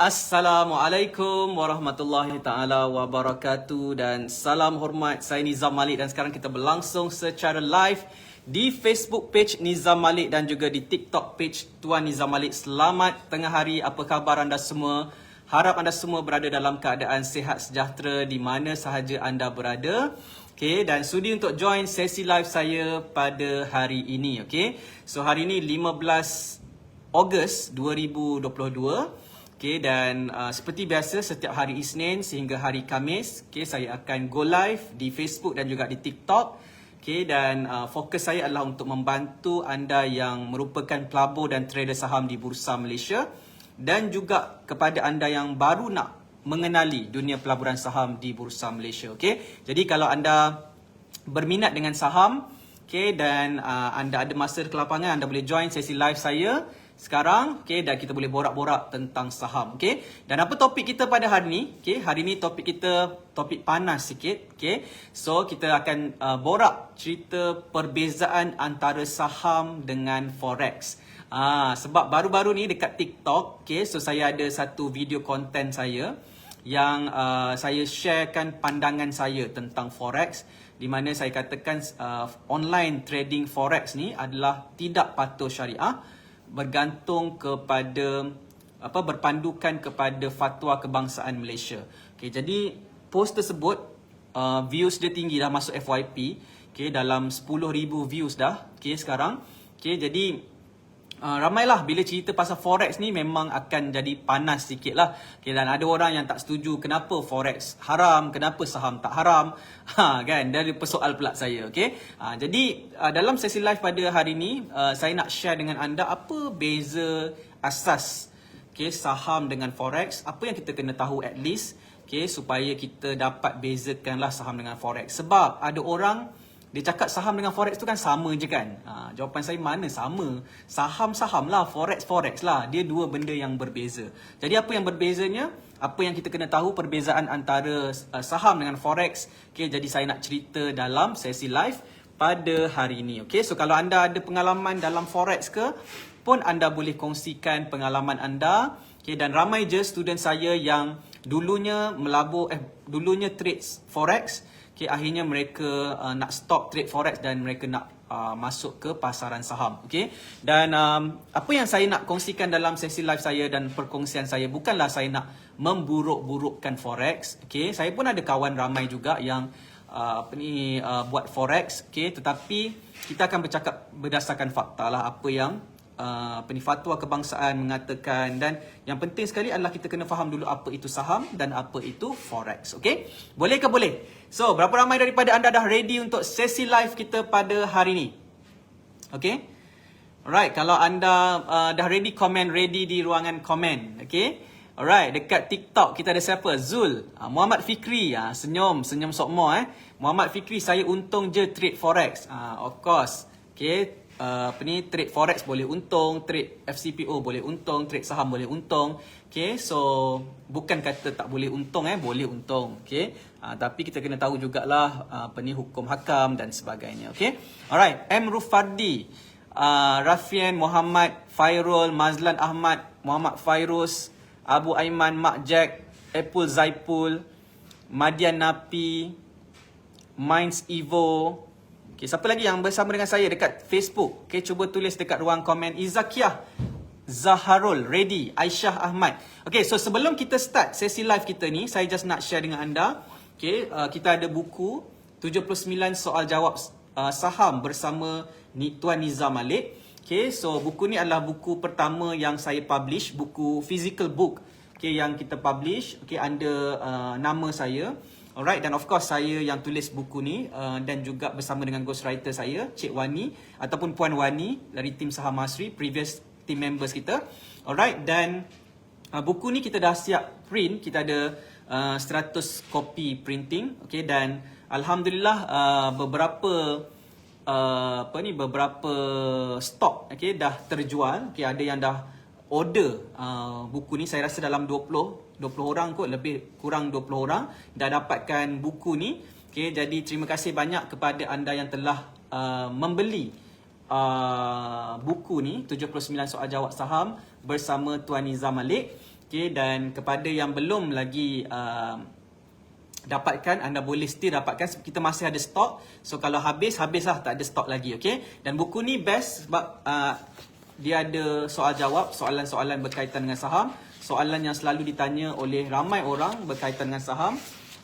Assalamualaikum warahmatullahi taala wabarakatuh dan salam hormat. Saya Nizam Malik dan sekarang kita berlangsung secara live di Facebook page Nizam Malik dan juga di TikTok page Tuan Nizam Malik. Selamat tengah hari, apa khabar anda semua? Harap anda semua berada dalam keadaan sihat sejahtera di mana sahaja anda berada. Okay, dan sudi untuk join sesi live saya pada hari ini. Okay, so hari ini 15 Ogos 2022. Okay, dan seperti biasa setiap hari Isnin sehingga hari Khamis, okay, saya akan go live di Facebook dan juga di TikTok. Okay, dan fokus saya adalah untuk membantu anda yang merupakan pelabur dan trader saham di Bursa Malaysia dan juga kepada anda yang baru nak mengenali dunia pelaburan saham di Bursa Malaysia. Okay, jadi kalau anda berminat dengan saham, okay, dan anda ada masa ke lapangan, anda boleh join sesi live saya sekarang, okay, dan kita boleh borak-borak tentang saham, okay. Dan apa topik kita pada hari ni? Okay, hari ni topik kita topik panas sikit, okay. So kita akan borak cerita perbezaan antara saham dengan forex. Sebab baru-baru ni dekat TikTok, okay, so saya ada satu video konten saya yang saya sharekan pandangan saya tentang forex, di mana saya katakan online trading forex ni adalah tidak patuh syariah, bergantung kepada berpandukan kepada fatwa kebangsaan Malaysia. Okay, jadi post tersebut views dia tinggi, dah masuk FYP, okay, dalam 10,000 views dah, okay, sekarang. Okay, jadi ramailah bila cerita pasal forex ni memang akan jadi panas sikit lah. Okay, dan ada orang yang tak setuju kenapa forex haram, kenapa saham tak haram. Kan, dari persoal pula saya. Okay, jadi dalam sesi live pada hari ni saya nak share dengan anda apa beza asas, okay, saham dengan forex. Apa yang kita kena tahu at least, okay, supaya kita dapat bezakanlah saham dengan forex. Sebab ada orang dia cakap saham dengan forex tu kan sama je kan. Jawapan saya, mana sama? Saham-saham lah, forex lah. Dia dua benda yang berbeza. Jadi apa yang berbezanya? Apa yang kita kena tahu perbezaan antara saham dengan forex? Okay, jadi saya nak cerita dalam sesi live pada hari ini. Okay, so kalau anda ada pengalaman dalam forex ke, pun anda boleh kongsikan pengalaman anda. Okay, dan ramai je student saya yang dulunya dulunya trade forex. Okay, akhirnya mereka nak stop trade forex dan mereka nak masuk ke pasaran saham. Okay, dan apa yang saya nak kongsikan dalam sesi live saya dan perkongsian saya, bukanlah saya nak memburuk-burukkan forex. Okay, saya pun ada kawan ramai juga yang buat forex. Okay, tetapi kita akan bercakap berdasarkan fakta lah, apa yang fatwa kebangsaan mengatakan. Dan yang penting sekali adalah kita kena faham dulu apa itu saham dan apa itu forex. Okay, boleh ke boleh? So, berapa ramai daripada anda dah ready untuk sesi live kita pada hari ni? Okay, alright, kalau anda dah ready, komen ready di ruangan komen. Okay, alright, dekat TikTok kita ada siapa? Zul, Muhammad Fikri, senyum sokmo. Muhammad Fikri, saya untung je trade forex. Of course. Okay, trade forex boleh untung, trade FCPO boleh untung, trade saham boleh untung. Okay, so bukan kata tak boleh untung, boleh untung. Okay, tapi kita kena tahu jugalah hukum hakam dan sebagainya. Okay, alright. M. Rufardi, Rafian Muhammad, Fairul, Mazlan Ahmad, Muhammad Fairuz, Abu Aiman, Mak Jack, Apple Zaipul, Madian Napi, Minds Evo. Okay, siapa lagi yang bersama dengan saya dekat Facebook? Okay, cuba tulis dekat ruang komen. Izakiah Zaharul, ready. Aisyah Ahmad. Okay, so sebelum kita start sesi live kita ni, saya just nak share dengan anda. Okay, kita ada buku 79 soal jawab saham bersama Tuan Nizam Malik. Okay, so buku ni adalah buku pertama yang saya publish, buku physical book. Okay, yang kita publish, okay, under nama saya. Alright, dan of course saya yang tulis buku ni dan juga bersama dengan ghostwriter saya, Cik Wani ataupun Puan Wani dari tim Saham Masri, previous team members kita. Alright, dan buku ni kita dah siap print, kita ada 100 copy printing. Okay, dan alhamdulillah beberapa stok, okay, dah terjual. Okay, ada yang dah order buku ni. Saya rasa dalam 20 orang kot, lebih kurang 20 orang dah dapatkan buku ni. Okay, jadi terima kasih banyak kepada anda yang telah membeli buku ni, 79 soal jawab saham bersama Tuan Nizam Malik. Okay, dan kepada yang belum lagi dapatkan, anda boleh still dapatkan, kita masih ada stok. So kalau habislah, tak ada stok lagi. Okay, dan buku ni best sebab dia ada soal jawab, soalan-soalan berkaitan dengan saham, soalan yang selalu ditanya oleh ramai orang berkaitan dengan saham.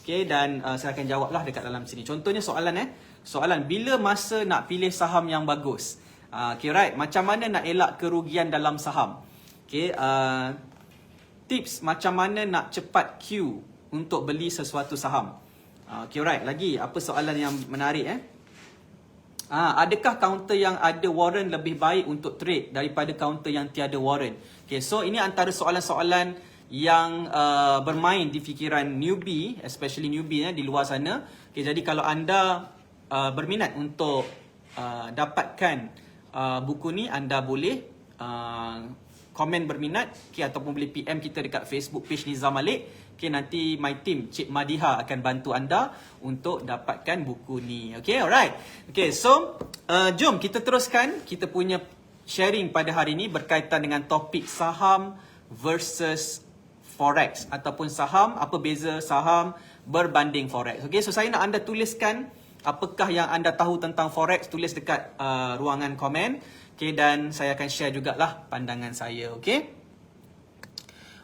Okay, dan saya akan jawablah dekat dalam sini. Contohnya soalan bila masa nak pilih saham yang bagus. Okay, right, macam mana nak elak kerugian dalam saham. Okay, tips macam mana nak cepat queue untuk beli sesuatu saham. Okay, right. Lagi, apa soalan yang menarik adakah kaunter yang ada warrant lebih baik untuk trade daripada kaunter yang tiada warrant? Okay, so ini antara soalan-soalan yang bermain di fikiran newbie, especially newbie di luar sana. Okay, jadi kalau anda berminat untuk dapatkan buku ni, anda boleh komen berminat, okay, ataupun boleh PM kita dekat Facebook page Nizam Malik. Okay, nanti my team Cik Madiha akan bantu anda untuk dapatkan buku ni. Okay, alright. Okay, so jom kita teruskan kita punya sharing pada hari ini berkaitan dengan topik saham versus forex, ataupun saham, apa beza saham berbanding forex. Okay, so saya nak anda tuliskan apakah yang anda tahu tentang forex, tulis dekat ruangan komen. Okay, dan saya akan share jugalah pandangan saya. Okay.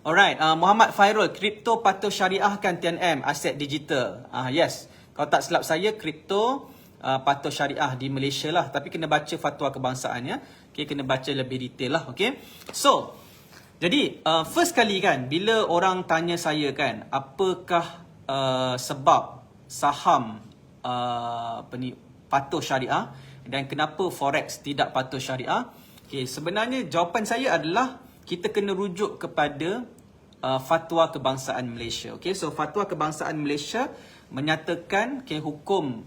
Alright, Muhammad Fairul, kripto patuh syariahkan TNM, aset digital. Yes, kalau tak silap saya, kripto patuh syariah di Malaysia lah. Tapi kena baca fatwa kebangsaan ya. Okay, kena baca lebih detail lah. Okay, so jadi first kali kan, bila orang tanya saya kan, apakah sebab saham patuh syariah dan kenapa forex tidak patuh syariah. Okay, sebenarnya jawapan saya adalah kita kena rujuk kepada fatwa kebangsaan Malaysia. Okay, so fatwa kebangsaan Malaysia menyatakan hukum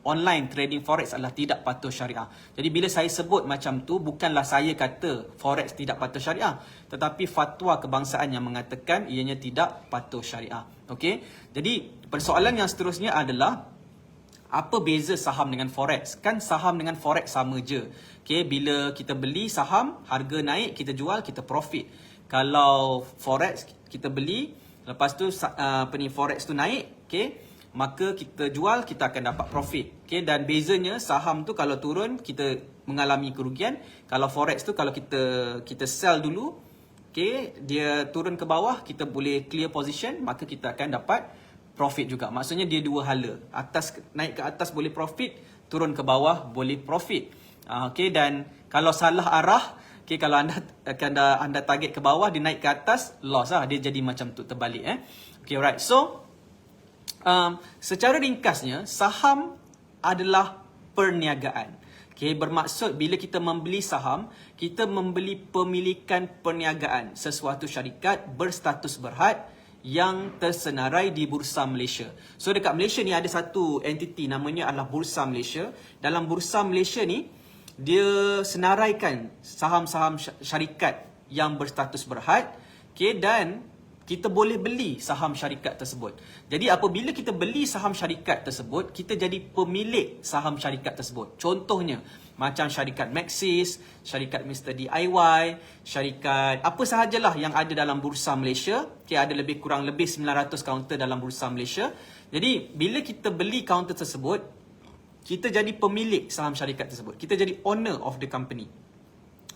online trading forex adalah tidak patuh syariah. Jadi bila saya sebut macam tu, bukanlah saya kata forex tidak patuh syariah, tetapi fatwa kebangsaan yang mengatakan ianya tidak patuh syariah. Okay, jadi persoalan yang seterusnya adalah apa beza saham dengan forex? Kan saham dengan forex sama je. Okay, bila kita beli saham, harga naik, kita jual, kita profit. Kalau forex, kita beli, lepas tu forex tu naik, okay, maka kita jual, kita akan dapat profit. Okay, dan bezanya saham tu kalau turun, kita mengalami kerugian. Kalau forex tu, kalau kita sell dulu, okay, dia turun ke bawah, kita boleh clear position, maka kita akan dapat profit juga. Maksudnya dia dua hala. Naik ke atas boleh profit, turun ke bawah boleh profit. Okay, dan kalau salah arah, okay, kalau anda target ke bawah, dia naik ke atas, loss lah. Dia jadi macam tu, terbalik. Okay, alright. So, secara ringkasnya, saham adalah perniagaan. Okay, bermaksud bila kita membeli saham, kita membeli pemilikan perniagaan sesuatu syarikat berstatus berhad yang tersenarai di Bursa Malaysia. So dekat Malaysia ni ada satu entiti namanya adalah Bursa Malaysia. Dalam Bursa Malaysia ni, dia senaraikan saham-saham syarikat yang berstatus berhad, okay, dan kita boleh beli saham syarikat tersebut. Jadi apabila kita beli saham syarikat tersebut, kita jadi pemilik saham syarikat tersebut. Contohnya macam syarikat Maxis, syarikat Mr. DIY, syarikat apa sahajalah yang ada dalam Bursa Malaysia. Okay, ada lebih kurang 900 kaunter dalam Bursa Malaysia. Jadi bila kita beli kaunter tersebut, kita jadi pemilik saham syarikat tersebut. Kita jadi owner of the company.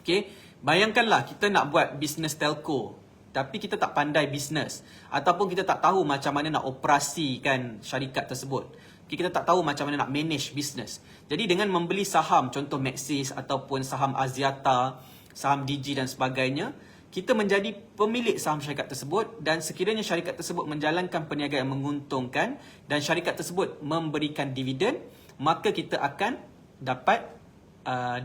Okay, bayangkanlah kita nak buat bisnes telco, tapi kita tak pandai bisnes, ataupun kita tak tahu macam mana nak operasikan syarikat tersebut. Okay, kita tak tahu macam mana nak manage bisnes. Jadi dengan membeli saham, contoh Maxis ataupun saham Aziata, saham Digi dan sebagainya, kita menjadi pemilik saham syarikat tersebut, dan sekiranya syarikat tersebut menjalankan perniagaan yang menguntungkan dan syarikat tersebut memberikan dividen, maka kita akan dapat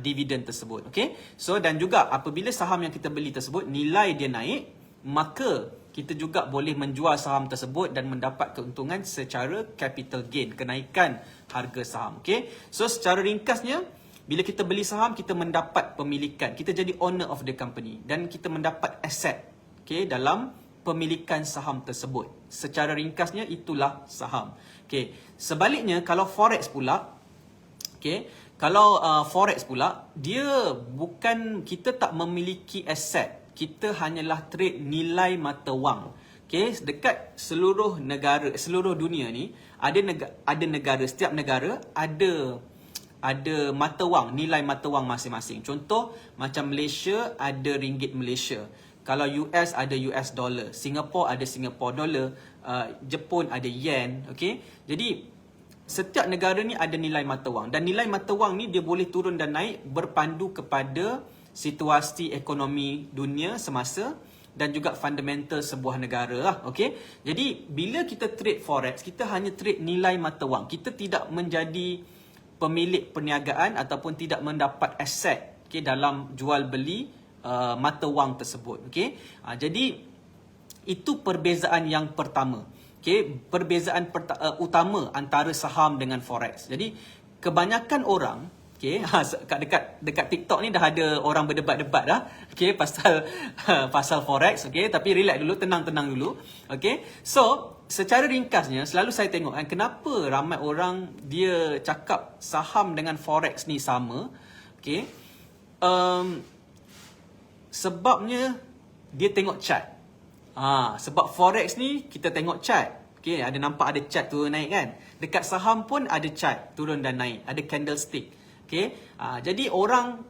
dividen tersebut. Okay, so dan juga apabila saham yang kita beli tersebut nilai dia naik, maka kita juga boleh menjual saham tersebut dan mendapat keuntungan secara capital gain, kenaikan harga saham. Okay, so secara ringkasnya, bila kita beli saham, kita mendapat pemilikan, kita jadi owner of the company, dan kita mendapat aset, okay, dalam pemilikan saham tersebut. Secara ringkasnya itulah saham. Okay, sebaliknya kalau forex pula, okay, kalau forex pula, dia bukan, kita tak memiliki aset. kita hanyalah trade nilai mata wang. Okay, dekat seluruh negara, seluruh dunia ni ada negara, setiap negara ada mata wang, nilai mata wang masing-masing. Contoh macam Malaysia ada ringgit Malaysia. Kalau US ada US dollar, Singapore ada Singapore dollar, Jepun ada yen, okey. Jadi setiap negara ni ada nilai mata wang dan nilai mata wang ni dia boleh turun dan naik berpandu kepada situasi ekonomi dunia semasa dan juga fundamental sebuah negara lah, okey. Jadi bila kita trade forex, kita hanya trade nilai mata wang. Kita tidak menjadi pemilik perniagaan ataupun tidak mendapat aset, okey, dalam jual beli mata wang tersebut, okey. Jadi itu perbezaan yang pertama. Okey, perbezaan utama antara saham dengan forex. Jadi kebanyakan orang, okey, dekat TikTok ni dah ada orang berdebat-debat dah, okey, pasal forex, okey, tapi relax dulu, tenang dulu. Okey. So, secara ringkasnya selalu saya tengok kan kenapa ramai orang dia cakap saham dengan forex ni sama, okey. Sebabnya dia tengok chart. Sebab forex ni kita tengok chart. Okay, ada nampak ada chart turun naik kan. Dekat saham pun ada chart turun dan naik. Ada candlestick. Okay, jadi orang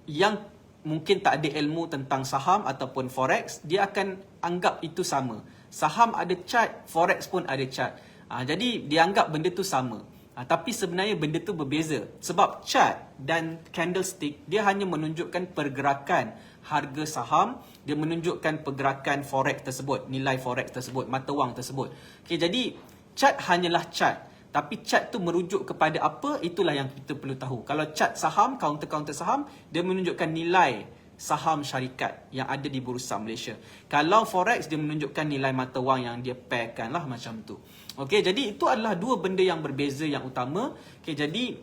yang mungkin tak ada ilmu tentang saham ataupun forex, dia akan anggap itu sama. Saham ada chart, forex pun ada chart. Jadi dia anggap benda tu sama. Tapi sebenarnya benda tu berbeza. Sebab chart dan candlestick dia hanya menunjukkan pergerakan harga saham, dia menunjukkan pergerakan forex tersebut, nilai forex tersebut, mata wang tersebut. Okay, jadi chart hanyalah chart. Tapi chart tu merujuk kepada apa, itulah yang kita perlu tahu. Kalau chart saham, counter-counter saham, dia menunjukkan nilai saham syarikat yang ada di Bursa Malaysia. Kalau forex, dia menunjukkan nilai mata wang yang dia pairkan lah macam tu. Okay, jadi itu adalah dua benda yang berbeza yang utama. Okay, jadi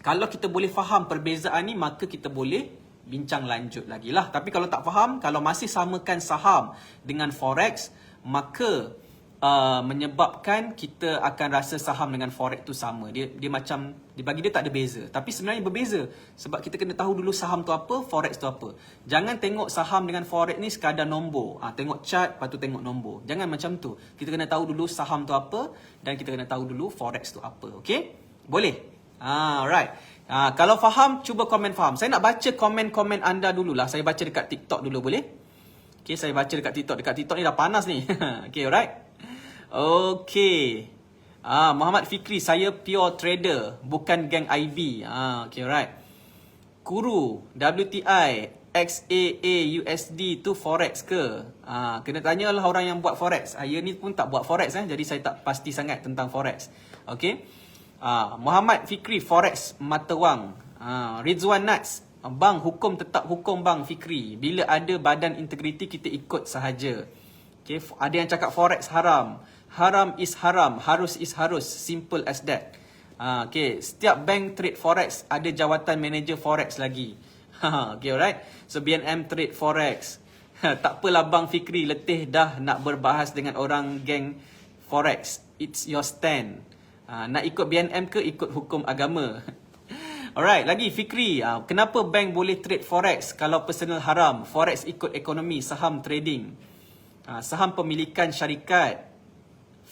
kalau kita boleh faham perbezaan ni, maka kita boleh bincang lanjut lagi lah. Tapi kalau tak faham, kalau masih samakan saham dengan forex, maka menyebabkan kita akan rasa saham dengan forex tu sama. Dia macam, bagi dia tak ada beza. Tapi sebenarnya berbeza. Sebab kita kena tahu dulu saham tu apa, forex tu apa. Jangan tengok saham dengan forex ni sekadar nombor. Tengok chart, lepas tu tengok nombor. Jangan macam tu. Kita kena tahu dulu saham tu apa dan kita kena tahu dulu forex tu apa. Okay? Boleh? Alright. Kalau faham, cuba komen faham. Saya nak baca komen-komen anda dululah. Saya baca dekat TikTok dulu, boleh? Okay, saya baca dekat TikTok. Dekat TikTok ni dah panas ni. Okay, alright. Okay. Muhammad Fikri, saya pure trader, bukan geng IB. Okay, alright. Kuru, WTI, XAA, USD tu forex ke? Kena tanyalah orang yang buat forex. Saya ni pun tak buat forex, jadi saya tak pasti sangat tentang forex. Okay. Muhammad Fikri, forex mata wang. Rizwan Nats, bang, hukum tetap hukum bang Fikri. Bila ada badan integriti kita ikut sahaja. Okay, ada yang cakap forex haram. Haram is haram, harus is harus, simple as that. Okay, setiap bank trade forex ada jawatan manager forex lagi. Okay, alright. So BNM trade forex. Tak apalah bang Fikri, letih dah nak berbahas dengan orang geng forex. It's your stand. Nak ikut BNM ke ikut hukum agama? Alright, lagi Fikri, kenapa bank boleh trade forex kalau personal haram? Forex ikut ekonomi, saham trading. Saham pemilikan syarikat.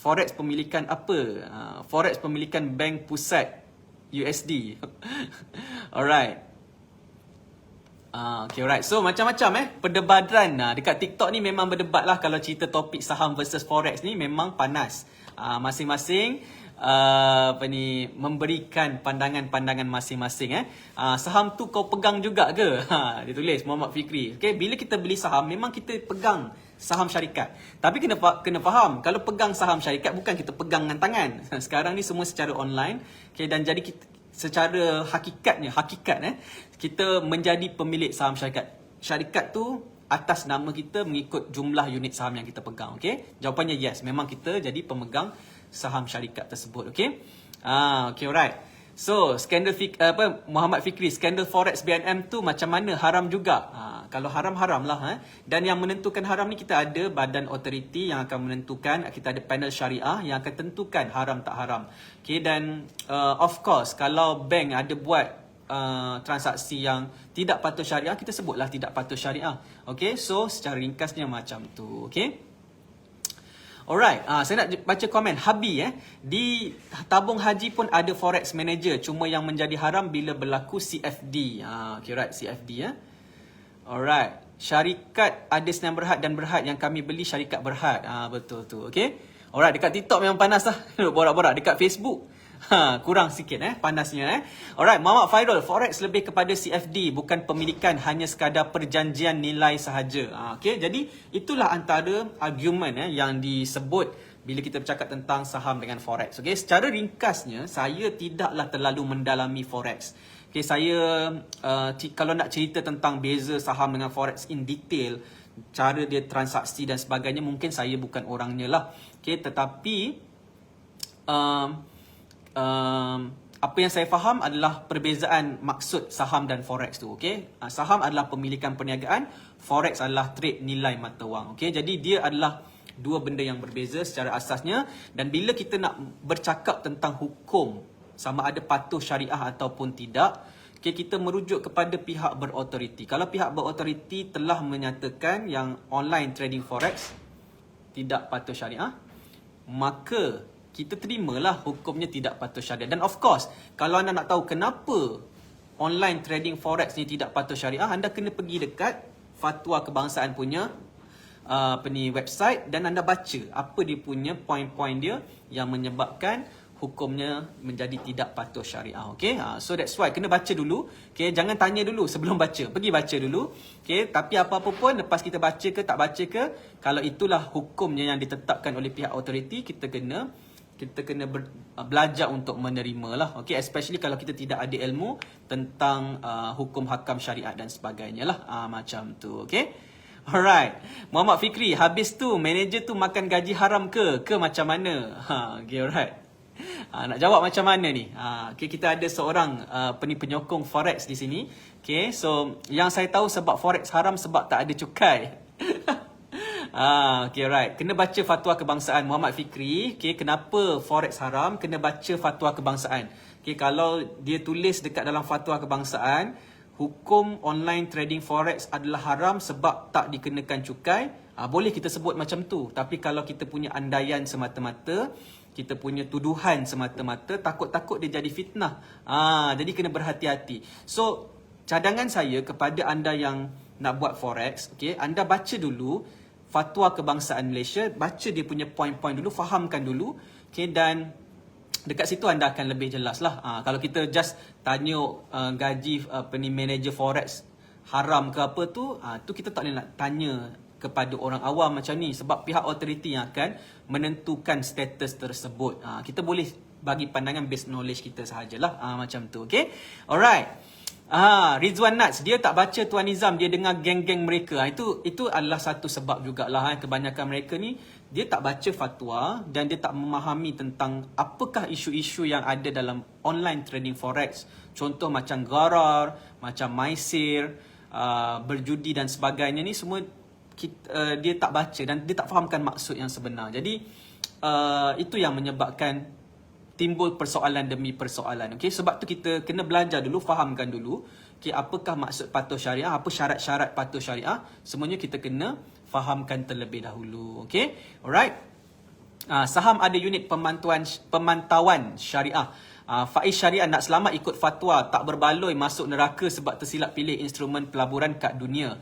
Forex pemilikan apa? Forex pemilikan bank pusat USD. Alright. Okay, alright. So macam-macam perdebatan dekat TikTok ni memang berdebat lah. Kalau cerita topik saham versus forex ni memang panas. Masing-masing memberikan pandangan-pandangan masing-masing. Saham tu kau pegang juga ke? Dia tulis Muhammad Fikri. Okay, bila kita beli saham memang kita pegang saham syarikat. Tapi kena faham, kalau pegang saham syarikat bukan kita pegang dengan tangan. Sekarang ni semua secara online. Okay, dan jadi kita, secara hakikat kita menjadi pemilik saham syarikat. Syarikat tu atas nama kita mengikut jumlah unit saham yang kita pegang. Okay, jawapannya yes, memang kita jadi pemegang saham syarikat tersebut. Okay, okay, alright. So skandal Muhammad Fikri, skandal forex BNM tu macam mana? Haram juga. Kalau haram lah. Dan yang menentukan haram ni kita ada badan otoriti yang akan menentukan. Kita ada panel syariah yang akan tentukan haram tak haram. Okay, dan of course kalau bank ada buat transaksi yang tidak patuh syariah, kita sebutlah tidak patuh syariah. Okay, so secara ringkasnya macam tu. Okay. Alright, saya nak baca komen Habi di tabung haji pun ada forex manager, cuma yang menjadi haram bila berlaku CFD. Okay, right, CFD Alright, syarikat ada Senan Berhad dan Berhad, yang kami beli syarikat Berhad. Betul tu. Okay. Alright, dekat TikTok memang panas lah. Borak-borak. Dekat Facebook kurang sikit panasnya. Alright, Muhammad Fairul, forex lebih kepada CFD, bukan pemilikan, hanya sekadar perjanjian nilai sahaja. Okay, jadi itulah antara argument yang disebut bila kita bercakap tentang saham dengan forex. Okay, secara ringkasnya, saya tidaklah terlalu mendalami forex. Okay, saya kalau nak cerita tentang beza saham dengan forex in detail, cara dia transaksi dan sebagainya, mungkin saya bukan orangnya lah. Okay, tetapi apa yang saya faham adalah perbezaan maksud saham dan forex tu. Okay, saham adalah pemilikan perniagaan, forex adalah trade nilai mata wang. Okay, jadi dia adalah dua benda yang berbeza secara asasnya. Dan bila kita nak bercakap tentang hukum, sama ada patuh syariah ataupun tidak, okay, kita merujuk kepada pihak berautoriti. Kalau pihak berautoriti telah menyatakan yang online trading forex tidak patuh syariah, maka kita terimalah hukumnya tidak patuh syariah. Dan of course, kalau anda nak tahu kenapa online trading forex ni tidak patuh syariah, anda kena pergi dekat Fatwa Kebangsaan punya website dan anda baca apa dia punya poin-poin dia yang menyebabkan hukumnya menjadi tidak patuh syariah. Okay, so that's why kena baca dulu. Okay, jangan tanya dulu sebelum baca, pergi baca dulu. Okay, tapi apa-apa pun lepas kita baca ke tak baca ke, kalau itulah hukumnya yang ditetapkan oleh pihak autoriti, kita kena belajar untuk menerima lah. Okay, especially kalau kita tidak ada ilmu tentang hukum hakam syariat dan sebagainya lah. Macam tu. Okay, alright. Muhammad Fikri, habis tu manager tu makan gaji haram ke macam mana? Okay, alright. Nak jawab macam mana ni? Okay, kita ada seorang penyokong forex di sini. Okay, so yang saya tahu sebab forex haram sebab tak ada cukai. Okay, right. Kena baca Fatwa Kebangsaan, Muhammad Fikri. Okay, kenapa forex haram? Kena baca Fatwa Kebangsaan. Okay, kalau dia tulis dekat dalam Fatwa Kebangsaan, hukum online trading forex adalah haram sebab tak dikenakan cukai, boleh kita sebut macam tu. Tapi kalau kita punya andaian semata-mata, kita punya tuduhan semata-mata, takut-takut dia jadi fitnah. Jadi kena berhati-hati. So, cadangan saya kepada anda yang nak buat forex, okay, anda baca dulu Fatwa Kebangsaan Malaysia, baca dia punya poin-poin dulu, fahamkan dulu. Okay, dan dekat situ anda akan lebih jelas lah. Kalau kita just tanya gaji manager forex haram ke apa tu, tu kita tak boleh nak tanya kepada orang awam macam ni, sebab pihak autoriti yang akan menentukan status tersebut. Kita boleh bagi pandangan based knowledge kita sahajalah. Macam tu. Okay, alright. Rizwan Nats, dia tak baca Tuan Nizam, dia dengar geng-geng mereka. Itu adalah satu sebab jugalah. Kebanyakan mereka ni, dia tak baca fatwa dan dia tak memahami tentang apakah isu-isu yang ada dalam online trading forex. Contoh macam gharar, macam maisir, berjudi dan sebagainya ni semua dia tak baca dan dia tak fahamkan maksud yang sebenar. Jadi itu yang menyebabkan timbul persoalan demi persoalan. Okay, sebab tu kita kena belajar dulu, fahamkan dulu. Okay, apakah maksud patuh syariah, apa syarat-syarat patuh syariah, semuanya kita kena fahamkan terlebih dahulu. Okay, alright. Saham ada unit pemantauan syariah. Faiz Syariah nak selamat ikut fatwa, tak berbaloi masuk neraka sebab tersilap pilih instrumen pelaburan kad dunia.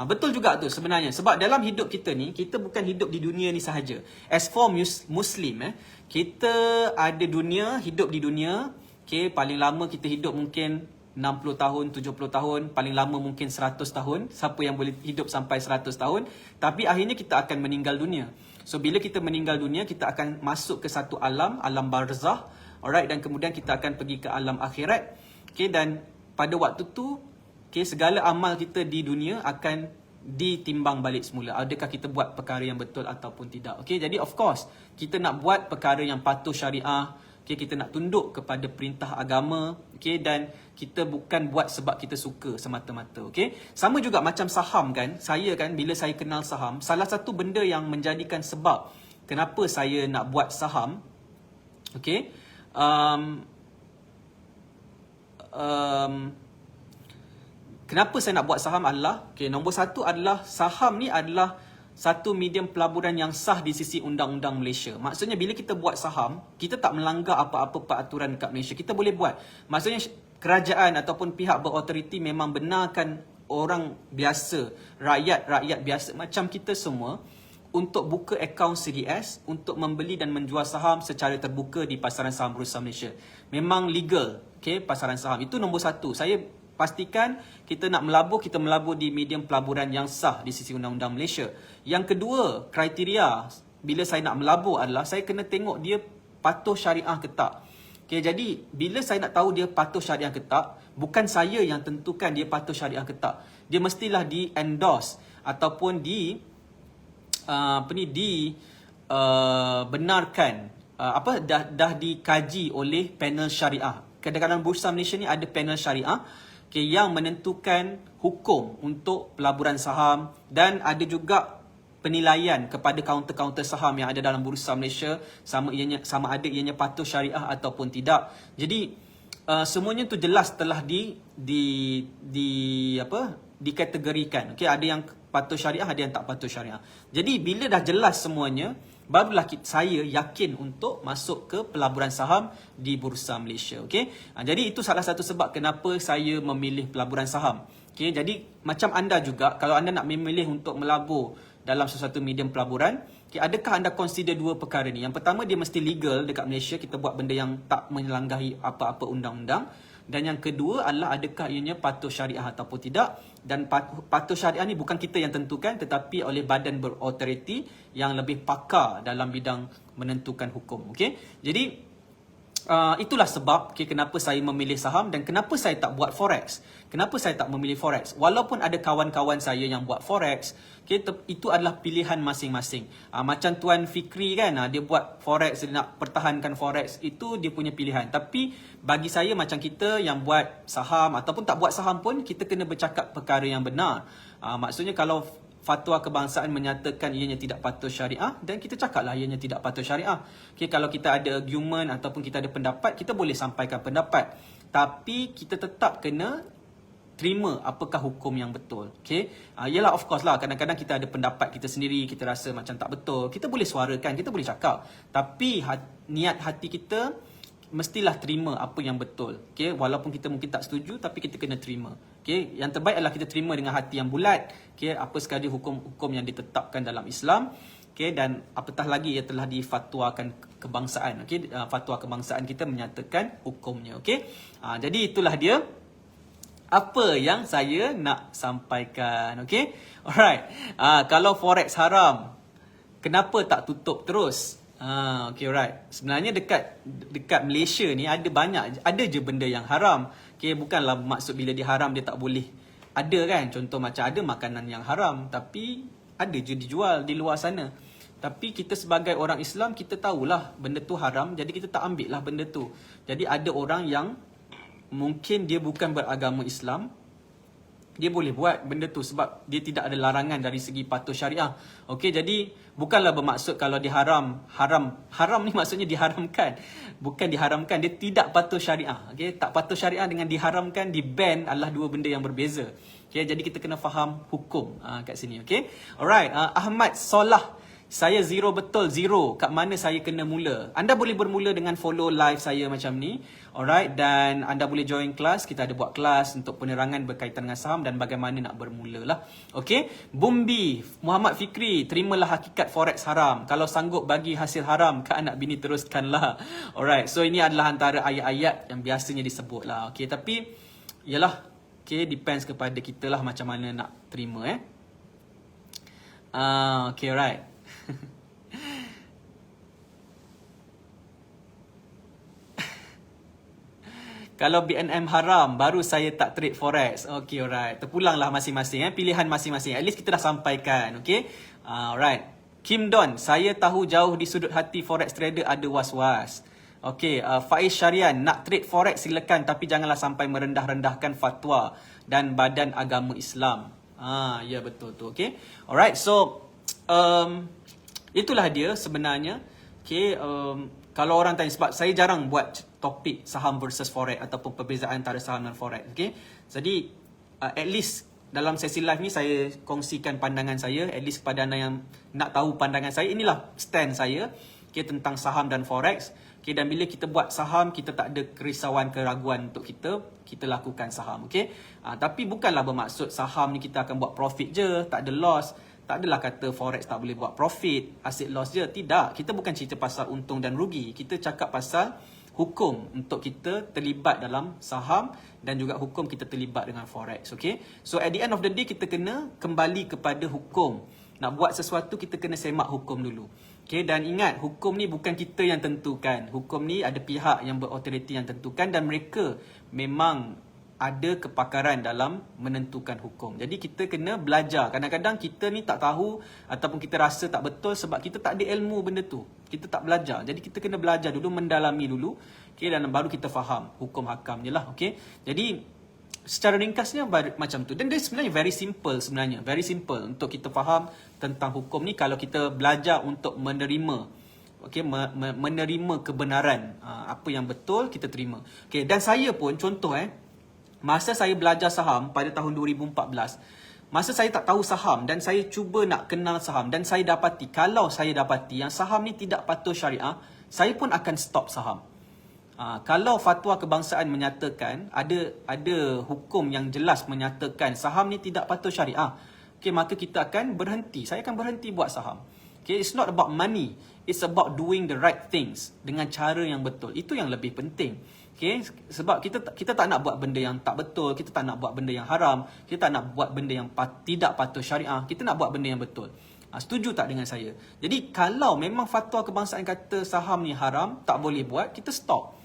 Betul juga tu sebenarnya. Sebab dalam hidup kita ni, kita bukan hidup di dunia ni sahaja. As for Muslim, kita ada dunia, hidup di dunia. Okay, paling lama kita hidup mungkin 60 tahun, 70 tahun, paling lama mungkin 100 tahun. Siapa yang boleh hidup sampai 100 tahun. Tapi akhirnya kita akan meninggal dunia. So bila kita meninggal dunia, kita akan masuk ke satu alam barzah. Alright, dan kemudian kita akan pergi ke alam akhirat. Okay, dan pada waktu tu, okay, segala amal kita di dunia akan ditimbang balik semula. Adakah kita buat perkara yang betul ataupun tidak. Okay, jadi of course, kita nak buat perkara yang patuh syariah. Okay, kita nak tunduk kepada perintah agama. Okay, dan kita bukan buat sebab kita suka semata-mata. Okay, sama juga macam saham kan. Saya kan, bila saya kenal saham, salah satu benda yang menjadikan sebab kenapa saya nak buat saham, okay, kenapa saya nak buat saham adalah, nombor satu adalah saham ni adalah satu medium pelaburan yang sah di sisi undang-undang Malaysia. Maksudnya bila kita buat saham, kita tak melanggar apa-apa peraturan dekat Malaysia. Kita boleh buat. Maksudnya kerajaan ataupun pihak berautoriti memang benarkan orang biasa, rakyat biasa macam kita semua untuk buka akaun CDS untuk membeli dan menjual saham secara terbuka di pasaran saham Bursa Malaysia. Memang legal, pasaran saham. Itu nombor satu. Saya pastikan kita nak melabur, kita melabur di medium pelaburan yang sah di sisi undang-undang Malaysia. Yang kedua, kriteria bila saya nak melabur adalah saya kena tengok dia patuh syariah ke tak. Jadi bila saya nak tahu dia patuh syariah ke tak, bukan saya yang tentukan dia patuh syariah ke tak. Dia mestilah di-endorse ataupun benarkan, dah dikaji oleh panel syariah. Kadang-kadang Bursa Malaysia ni ada panel syariah yang menentukan hukum untuk pelaburan saham, dan ada juga penilaian kepada kaunter-kaunter saham yang ada dalam Bursa Malaysia sama ada ianya patuh syariah ataupun tidak. Jadi semuanya tu jelas telah dikategorikan. Ada yang patuh syariah, ada yang tak patuh syariah. Jadi bila dah jelas semuanya, barulah saya yakin untuk masuk ke pelaburan saham di Bursa Malaysia. Jadi itu salah satu sebab kenapa saya memilih pelaburan saham. Jadi macam anda juga, kalau anda nak memilih untuk melabur dalam sesuatu medium pelaburan, adakah anda consider dua perkara ni? Yang pertama, dia mesti legal dekat Malaysia, kita buat benda yang tak melanggahi apa-apa undang-undang. Dan yang kedua adalah adakah ianya patuh syariah ataupun tidak. Dan patuh syariah ni bukan kita yang tentukan, tetapi oleh badan berautoriti yang lebih pakar dalam bidang menentukan hukum. Jadi itulah sebab kenapa saya memilih saham dan kenapa saya tak buat forex. Kenapa saya tak memilih forex? Walaupun ada kawan-kawan saya yang buat forex, itu adalah pilihan masing-masing. Macam Tuan Fikri kan, dia buat forex, dia nak pertahankan forex, itu dia punya pilihan. Tapi bagi saya macam kita yang buat saham ataupun tak buat saham pun, kita kena bercakap perkara yang benar. Maksudnya kalau fatwa kebangsaan menyatakan ianya tidak patuh syariah, dan kita cakaplah ianya tidak patuh syariah. Kalau kita ada argument ataupun kita ada pendapat, kita boleh sampaikan pendapat. Tapi kita tetap kena terima apakah hukum yang betul. Yalah, of course lah, kadang-kadang kita ada pendapat kita sendiri, kita rasa macam tak betul. Kita boleh suarakan, kita boleh cakap. Tapi niat hati kita mestilah terima apa yang betul. Walaupun kita mungkin tak setuju, tapi kita kena terima. Yang terbaik adalah kita terima dengan hati yang bulat. Apa sekali hukum-hukum yang ditetapkan dalam Islam. Dan apatah lagi ia telah difatwakan kebangsaan. Fatwa kebangsaan kita menyatakan hukumnya. Jadi itulah dia apa yang saya nak sampaikan. Alright. Kalau forex haram, kenapa tak tutup terus? Alright. Sebenarnya dekat Malaysia ni ada je benda yang haram. Bukanlah maksud bila dia haram dia tak boleh. Ada kan, contoh macam ada makanan yang haram, tapi ada je dijual di luar sana. Tapi kita sebagai orang Islam, kita tahulah benda tu haram, jadi kita tak ambil lah benda tu. Jadi ada orang yang mungkin dia bukan beragama Islam, dia boleh buat benda tu sebab dia tidak ada larangan dari segi patuh syariah. Jadi bukanlah bermaksud kalau diharam, haram ni maksudnya diharamkan. Bukan diharamkan, dia tidak patuh syariah. Tak patuh syariah dengan diharamkan, di-ban adalah dua benda yang berbeza. Jadi kita kena faham hukum kat sini. Alright, Ahmad Solah. Saya zero betul, zero. Kat mana saya kena mula? Anda boleh bermula dengan follow live saya macam ni. Alright, dan anda boleh join kelas. Kita ada buat kelas untuk penerangan berkaitan dengan saham dan bagaimana nak bermula lah. Bumbi, Muhammad Fikri, terimalah hakikat forex haram. Kalau sanggup bagi hasil haram ke anak bini, teruskanlah. Alright, so ini adalah antara ayat-ayat yang biasanya disebut lah. Tapi, yalah, depends kepada kita lah macam mana nak terima. Right. Kalau BNM haram, baru saya tak trade forex. Alright. Terpulanglah masing-masing. Pilihan masing-masing. At least kita dah sampaikan. Alright. Kim Don, saya tahu jauh di sudut hati forex trader ada was-was. Faiz Syarian, nak trade forex silakan, tapi janganlah sampai merendah-rendahkan fatwa dan badan agama Islam. Ya betul tu. Alright. So, itulah dia sebenarnya. Kalau orang tanya, sebab saya jarang buat topik saham versus forex ataupun perbezaan antara saham dan forex. Jadi at least dalam sesi live ni saya kongsikan pandangan saya, at least kepada anda yang nak tahu pandangan saya. Inilah stand saya tentang saham dan forex. Dan bila kita buat saham, kita tak ada kerisauan, keraguan untuk kita lakukan saham. Tapi bukanlah bermaksud saham ni kita akan buat profit je, tak ada loss. Tak adalah kata forex tak boleh buat profit, aset loss je. Tidak, kita bukan cerita pasal untung dan rugi. Kita cakap pasal hukum untuk kita terlibat dalam saham dan juga hukum kita terlibat dengan forex. So at the end of the day, kita kena kembali kepada hukum. Nak buat sesuatu, kita kena semak hukum dulu. Dan ingat, hukum ni bukan kita yang tentukan. Hukum ni ada pihak yang berautoriti yang tentukan dan mereka memang ada kepakaran dalam menentukan hukum. Jadi kita kena belajar. Kadang-kadang kita ni tak tahu ataupun kita rasa tak betul sebab kita tak ada ilmu benda tu. Kita tak belajar. Jadi kita kena belajar dulu, mendalami dulu. Dan baru kita faham hukum hakamnya lah. Jadi secara ringkasnya macam tu. Dan dia sebenarnya very simple sebenarnya. Very simple untuk kita faham tentang hukum ni kalau kita belajar untuk menerima. Menerima kebenaran. Apa yang betul kita terima. Dan saya pun contoh masa saya belajar saham pada tahun 2014, masa saya tak tahu saham dan saya cuba nak kenal saham dan saya dapati, kalau saya dapati yang saham ni tidak patuh syariah, saya pun akan stop saham. Kalau fatwa kebangsaan menyatakan, ada hukum yang jelas menyatakan saham ni tidak patuh syariah, maka kita akan berhenti. Saya akan berhenti buat saham. It's not about money. It's about doing the right things dengan cara yang betul. Itu yang lebih penting. Sebab kita tak nak buat benda yang tak betul, kita tak nak buat benda yang haram, kita tak nak buat benda yang tidak patuh syariah, kita nak buat benda yang betul. Setuju tak dengan saya? Jadi kalau memang fatwa kebangsaan kata saham ni haram, tak boleh buat, kita stop.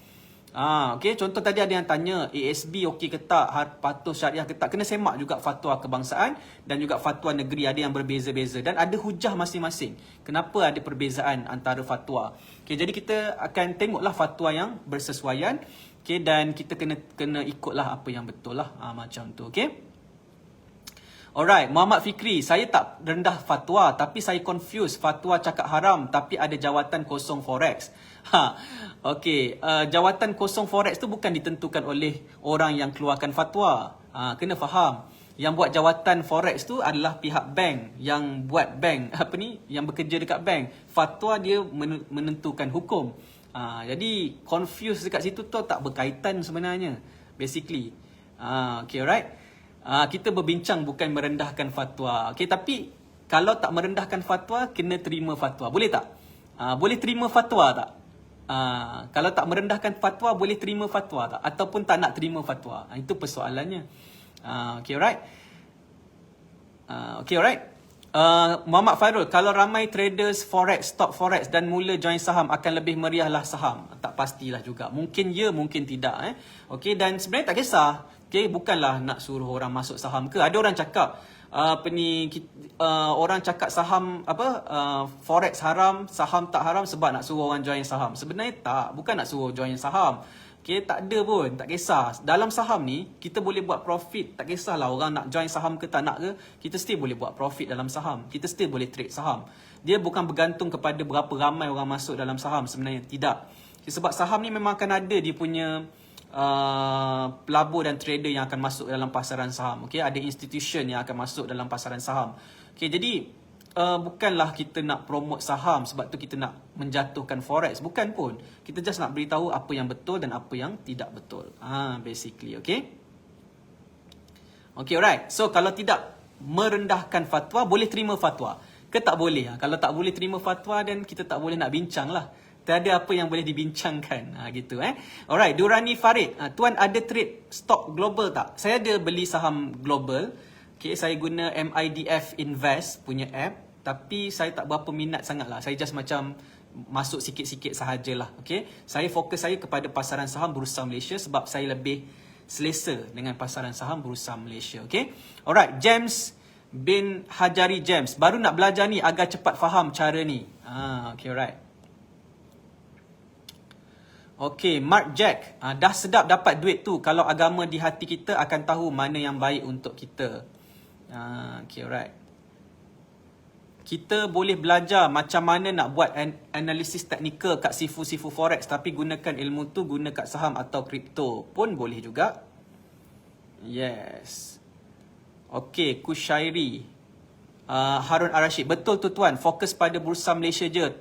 Contoh tadi ada yang tanya ASB okey ke tak, patuh syariah ke tak. Kena semak juga fatwa kebangsaan dan juga fatwa negeri, ada yang berbeza-beza dan ada hujah masing-masing. Kenapa ada perbezaan antara fatwa? Jadi kita akan tengoklah fatwa yang bersesuaian, dan kita kena ikutlah apa yang betul lah, macam tu. Alright, Muhammad Fikri, saya tak rendah fatwa tapi saya confuse fatwa cakap haram tapi ada jawatan kosong forex. Jawatan kosong forex tu bukan ditentukan oleh orang yang keluarkan fatwa. Kena faham. Yang buat jawatan forex tu adalah pihak bank yang buat bank yang bekerja dekat bank. Fatwa dia menentukan hukum. Jadi confuse dekat situ tu tak berkaitan sebenarnya. Basically. Alright. Kita berbincang bukan merendahkan fatwa. Tapi kalau tak merendahkan fatwa, kena terima fatwa. Boleh tak? Boleh terima fatwa tak? Kalau tak merendahkan fatwa, boleh terima fatwa tak? Ataupun tak nak terima fatwa? Itu persoalannya. Alright. Alright. Muhammad Fairul, kalau ramai traders forex, stop forex dan mula join saham, akan lebih meriahlah saham? Tak pastilah juga. Mungkin ya, mungkin tidak. Dan sebenarnya tak kisah. Bukanlah nak suruh orang masuk saham ke. Ada orang cakap orang cakap saham forex haram, saham tak haram sebab nak suruh orang join saham. Sebenarnya tak, bukan nak suruh join saham. Tak ada pun, tak kisah. Dalam saham ni kita boleh buat profit. Tak kisahlah orang nak join saham ke tak nak ke, kita still boleh buat profit dalam saham. Kita still boleh trade saham. Dia bukan bergantung kepada berapa ramai orang masuk dalam saham, sebenarnya tidak. Sebab saham ni memang akan ada dia punya pelabur dan trader yang akan masuk dalam pasaran saham. Ada institution yang akan masuk dalam pasaran saham. Jadi bukanlah kita nak promote saham sebab tu kita nak menjatuhkan forex, bukan pun. Kita just nak beritahu apa yang betul dan apa yang tidak betul. Basically, alright. So kalau tidak merendahkan fatwa, boleh terima fatwa ke tak boleh? Kalau tak boleh terima fatwa, dan kita tak boleh nak bincang lah. Tak ada apa yang boleh dibincangkan. Gitu. Alright, Durani Farid. Tuan ada trade stock global tak? Saya ada beli saham global. Saya guna MIDF Invest punya app. Tapi saya tak berapa minat sangat lah. Saya just macam masuk sikit-sikit sahajalah. Saya fokus saya kepada pasaran saham Bursa Malaysia sebab saya lebih selesa dengan pasaran saham Bursa Malaysia. Alright, James bin Hajari James. Baru nak belajar ni agar cepat faham cara ni. Alright. Mark Jack, dah sedap dapat duit tu. Kalau agama di hati kita, akan tahu mana yang baik untuk kita. Alright. Kita boleh belajar macam mana nak buat analisis teknikal kat sifu-sifu forex, tapi gunakan ilmu tu guna kat saham atau kripto pun boleh juga. Yes. Okey, Kushairi. Harun Ar-Rashid. Betul tu tuan, fokus pada Bursa Malaysia je.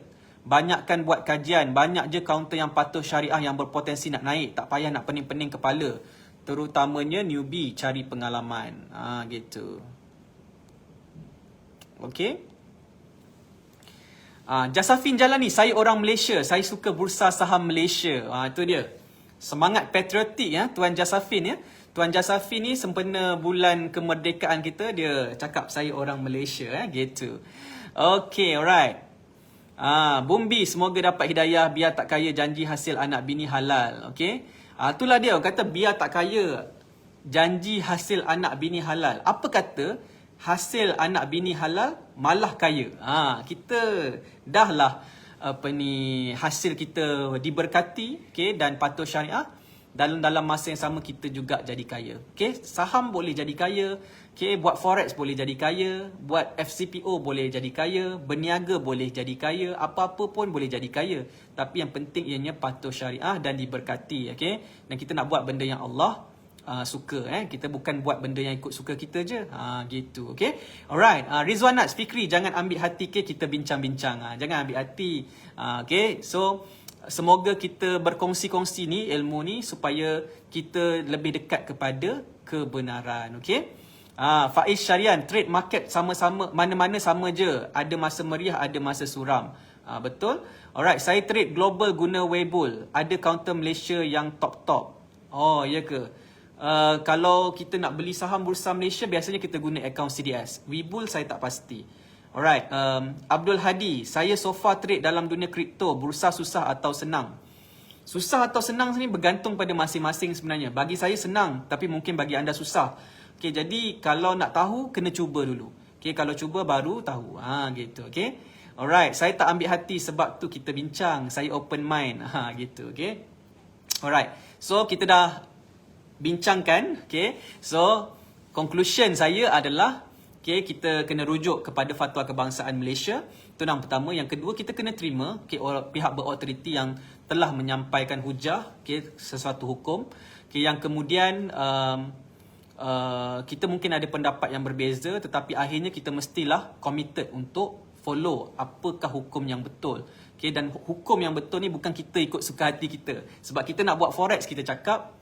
Banyakkan buat kajian, banyak je kaunter yang patuh syariah yang berpotensi nak naik. Tak payah nak pening-pening kepala. Terutamanya newbie cari pengalaman. Gitu. Okey. Jasafin Jalani, saya orang Malaysia. Saya suka Bursa Saham Malaysia. Itu dia. Semangat patriotik ya, Tuan Jasafin ya. Tuan Jasafin ni sempena bulan kemerdekaan kita, dia cakap saya orang Malaysia gitu. Okay, alright. Bumbi, semoga dapat hidayah, biar tak kaya, janji hasil anak bini halal. Okay. Itulah dia, kata biar tak kaya, janji hasil anak bini halal. Apa kata hasil anak bini halal malah kaya? Kita dah lah hasil kita diberkati, okay, dan patuh syariah. Dalam masa yang sama kita juga jadi kaya. Okay, saham boleh jadi kaya. Okay, buat forex boleh jadi kaya. Buat FCPO boleh jadi kaya. Berniaga boleh jadi kaya. Apa-apa pun boleh jadi kaya. Tapi yang penting ianya patuh syariah dan diberkati. Okay, dan kita nak buat benda yang Allah suka. Kita bukan buat benda yang ikut suka kita je. Gitu. Okay, alright. Rizwan Nats Fikri, jangan ambil hati, okay, kita bincang-bincang. Jangan ambil hati. Okay, so semoga kita berkongsi-kongsi ni ilmu ni supaya kita lebih dekat kepada kebenaran. Okey. Faiz Syarian, trade market sama-sama, mana-mana sama je. Ada masa meriah, ada masa suram. Betul? Alright, saya trade global guna Webull. Ada counter Malaysia yang top-top. Oh, ya ke? Kalau kita nak beli saham Bursa Malaysia, biasanya kita guna akaun CDS. Webull saya tak pasti. Alright, Abdul Hadi, saya so far trade dalam dunia kripto, bursa susah atau senang? Susah atau senang ni bergantung pada masing-masing sebenarnya. Bagi saya senang, tapi mungkin bagi anda susah. Okay, jadi kalau nak tahu, kena cuba dulu. Okay, kalau cuba baru tahu. Gitu, okay. Alright, saya tak ambil hati sebab tu kita bincang. Saya open mind. Gitu, okay. Alright, so kita dah bincangkan, okay. So, conclusion saya adalah, okay, kita kena rujuk kepada fatwa kebangsaan Malaysia. Itu yang pertama. Yang kedua, kita kena terima, okay, pihak berautoriti yang telah menyampaikan hujah, okay, sesuatu hukum. Okay, yang kemudian kita mungkin ada pendapat yang berbeza, tetapi akhirnya kita mestilah committed untuk follow apakah hukum yang betul. Okay, dan hukum yang betul ni bukan kita ikut suka hati kita. Sebab kita nak buat forex, kita cakap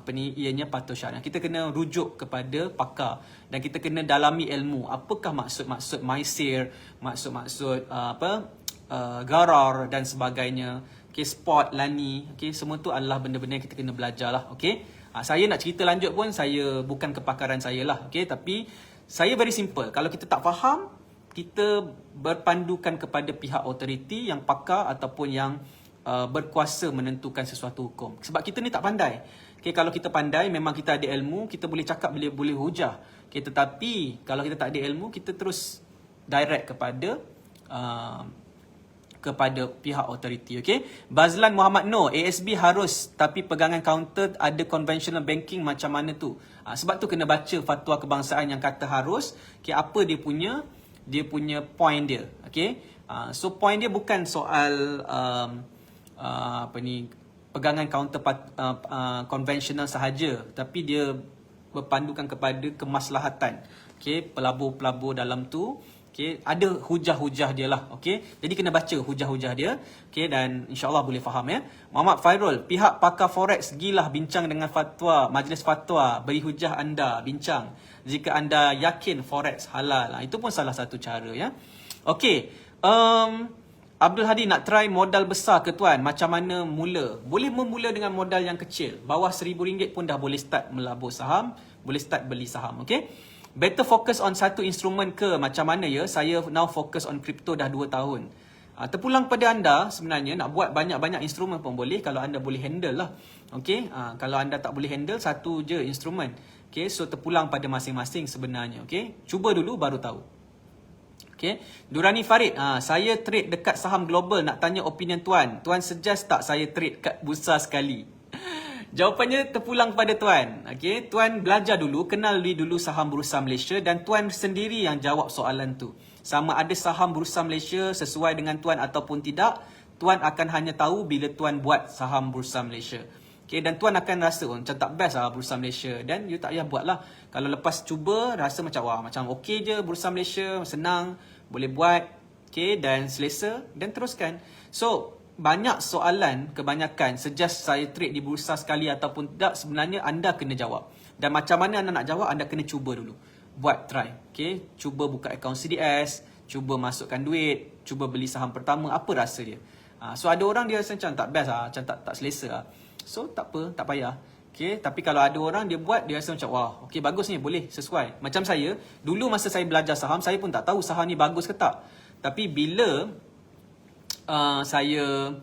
ianya patuh syariah. Kita kena rujuk kepada pakar dan kita kena dalami ilmu. Apakah maksud-maksud maisir, maksud-maksud garar dan sebagainya. Okay, spot, lani, okay, semua tu adalah benda-benda yang kita kena belajar lah. Okay, saya nak cerita lanjut pun saya bukan kepakaran saya lah. Okay, tapi saya very simple. Kalau kita tak faham, kita berpandukan kepada pihak autoriti yang pakar ataupun yang berkuasa menentukan sesuatu hukum. Sebab kita ni tak pandai. Okay, kalau kita pandai, memang kita ada ilmu, kita boleh cakap, boleh hujah. Okay, tetapi kalau kita tak ada ilmu, kita terus direct kepada pihak autoriti. Okay, Bazlan Muhammad Noor, ASB harus, tapi pegangan counter ada conventional banking macam mana tu? Sebab tu kena baca fatwa kebangsaan yang kata harus. Okay, apa dia punya point dia. Okay, so point dia bukan soal pegangan counter konvensional sahaja, tapi dia berpandukan kepada kemaslahatan. Okay, pelabur-pelabur dalam tu, okay, ada hujah-hujah dia lah. Okay, jadi kena baca hujah-hujah dia. Okay, dan insyaAllah boleh faham ya. Muhammad Fairul, pihak pakar forex gilah bincang dengan fatwa, majlis fatwa, beri hujah anda, bincang. Jika anda yakin forex halal, itu pun salah satu cara ya. Okay, Abdul Hadi, nak try modal besar ke tuan? Macam mana mula? Boleh memula dengan modal yang kecil. Bawah RM1,000 pun dah boleh start melabur saham. Boleh start beli saham. Okay? Better focus on satu instrumen ke? Macam mana ya? Saya now focus on crypto dah 2 tahun. Terpulang pada anda sebenarnya. Nak buat banyak-banyak instrumen pun boleh. Kalau anda boleh handle lah. Okay? Kalau anda tak boleh handle, satu je instrumen. Okay? So terpulang pada masing-masing sebenarnya. Okay? Cuba dulu baru tahu. Okay. Durani Farid, saya trade dekat saham global, nak tanya opinion tuan. Tuan suggest tak saya trade kat bursa sekali? Jawapannya terpulang pada tuan. Okay. Tuan belajar dulu, kenali dulu saham Bursa Malaysia dan tuan sendiri yang jawab soalan tu. Sama ada saham Bursa Malaysia sesuai dengan tuan ataupun tidak, tuan akan hanya tahu bila tuan buat saham Bursa Malaysia. Okay, dan tuan akan rasa macam tak best lah Bursa Malaysia. Dan you tak payah buat lah. Kalau lepas cuba, rasa macam wah, macam okey je Bursa Malaysia, senang, boleh buat, okay, dan selesa, dan teruskan. So, banyak soalan, kebanyakan, suggest saya trade di bursa sekali ataupun tidak, sebenarnya anda kena jawab. Dan macam mana anda nak jawab, anda kena cuba dulu. Buat, try. Okay, cuba buka akaun CDS, cuba masukkan duit, cuba beli saham pertama, apa rasa dia. So, ada orang dia rasa macam tak best lah, macam tak selesa lah. So, tak apa, tak payah. Okay, tapi kalau ada orang dia buat, dia rasa macam, wah, okay, bagus ni, boleh, sesuai. Macam saya, dulu masa saya belajar saham, saya pun tak tahu saham ni bagus ke tak. Tapi bila saya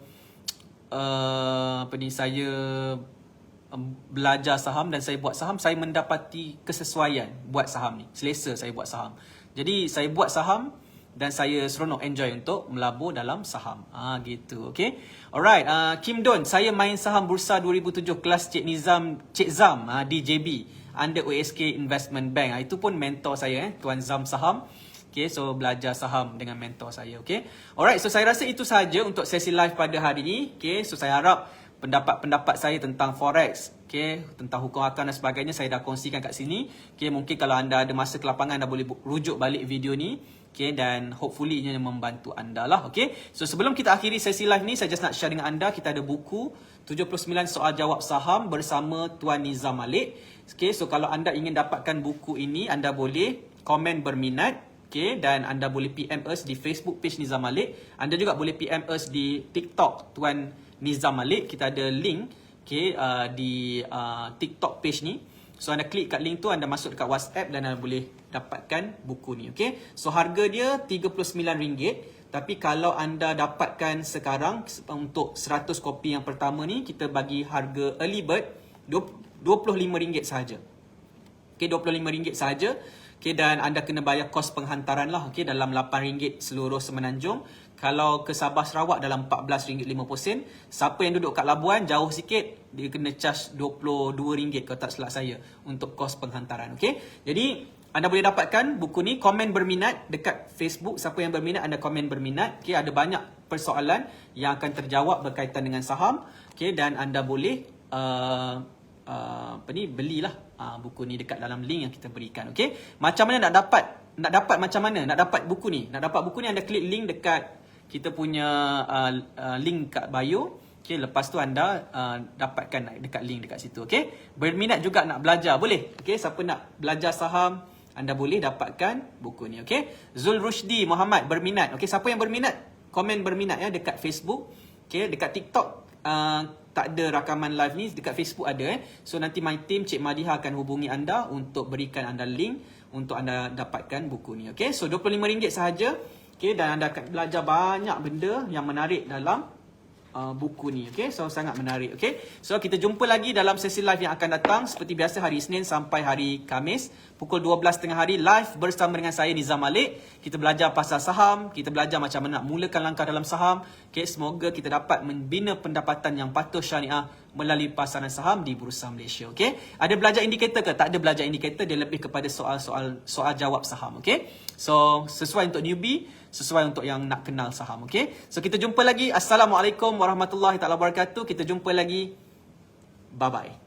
belajar saham dan saya buat saham, saya mendapati kesesuaian buat saham ni. Selesa saya buat saham. Jadi, saya buat saham, dan saya seronok enjoy untuk melabur dalam saham. Gitu, okay. Alright, Kim Don, saya main saham Bursa 2007 kelas Cik Zam di JB under OSK Investment Bank. Itu pun mentor saya, Tuan Zam Saham. Okay, so belajar saham dengan mentor saya, okay. Alright, so saya rasa itu sahaja untuk sesi live pada hari ini. Okay, so saya harap pendapat-pendapat saya tentang forex, okay, tentang hukum akal dan sebagainya saya dah kongsikan kat sini. Okay, mungkin kalau anda ada masa ke lapangan, anda boleh rujuk balik video ni. Okay, dan hopefully ini membantu anda lah. Okay, so sebelum kita akhiri sesi live ni, saya just nak share dengan anda, kita ada buku 79 soal jawab saham bersama Tuan Nizam Malik. Okay, so kalau anda ingin dapatkan buku ini, anda boleh komen berminat. Okay, dan anda boleh PM us di Facebook page Nizam Malik. Anda juga boleh PM us di TikTok Tuan Nizam Malik. Kita ada link, okay, di TikTok page ni. So, anda klik kat link tu, anda masuk dekat WhatsApp dan anda boleh dapatkan buku ni, okay. So, harga dia RM39. Tapi kalau anda dapatkan sekarang untuk 100 kopi yang pertama ni, kita bagi harga early bird RM25 sahaja. Okay, RM25 sahaja. Okay, dan anda kena bayar kos penghantaran lah, okay, dalam RM8 seluruh Semenanjung. Kalau ke Sabah Sarawak dalam RM14.50. Siapa yang duduk kat Labuan jauh sikit, dia kena charge RM22 kalau tak silap saya untuk kos penghantaran, okay. Jadi anda boleh dapatkan buku ni, komen berminat dekat Facebook. Siapa yang berminat, anda komen berminat. Okay, ada banyak persoalan yang akan terjawab berkaitan dengan saham, okay, dan anda boleh belilah buku ni dekat dalam link yang kita berikan, okey. Macam mana nak dapat macam mana nak dapat buku ni? Nak dapat buku ni, anda klik link dekat kita punya link kat bio. Okey, lepas tu anda dapatkan dekat link dekat situ, okey. Berminat juga nak belajar, boleh. Okey, siapa nak belajar saham, anda boleh dapatkan buku ni, okey. Zul Rushdi Muhammad berminat. Okey, siapa yang berminat, komen berminat ya dekat Facebook. Okey, dekat TikTok tak ada rakaman live ni, dekat Facebook ada. So nanti my team Cik Madiha akan hubungi anda untuk berikan anda link untuk anda dapatkan buku ni, okey. So RM25 sahaja, okey, dan anda akan belajar banyak benda yang menarik dalam buku ni, okey. So sangat menarik, okey. So kita jumpa lagi dalam sesi live yang akan datang seperti biasa hari Isnin sampai hari Khamis pukul 12 tengah hari, live bersama dengan saya Nizam Malik. Kita belajar pasal saham, kita belajar macam mana nak mulakan langkah dalam saham. Okey, semoga kita dapat membina pendapatan yang patuh syariah melalui pasaran saham di Bursa Malaysia, okey. Ada belajar indikator ke? Tak ada belajar indikator, dia lebih kepada soal jawab saham, okey. So sesuai untuk newbie, sesuai untuk yang nak kenal saham, okey. So kita jumpa lagi. Assalamualaikum warahmatullahi taala wabarakatuh. Kita jumpa lagi. Bye bye.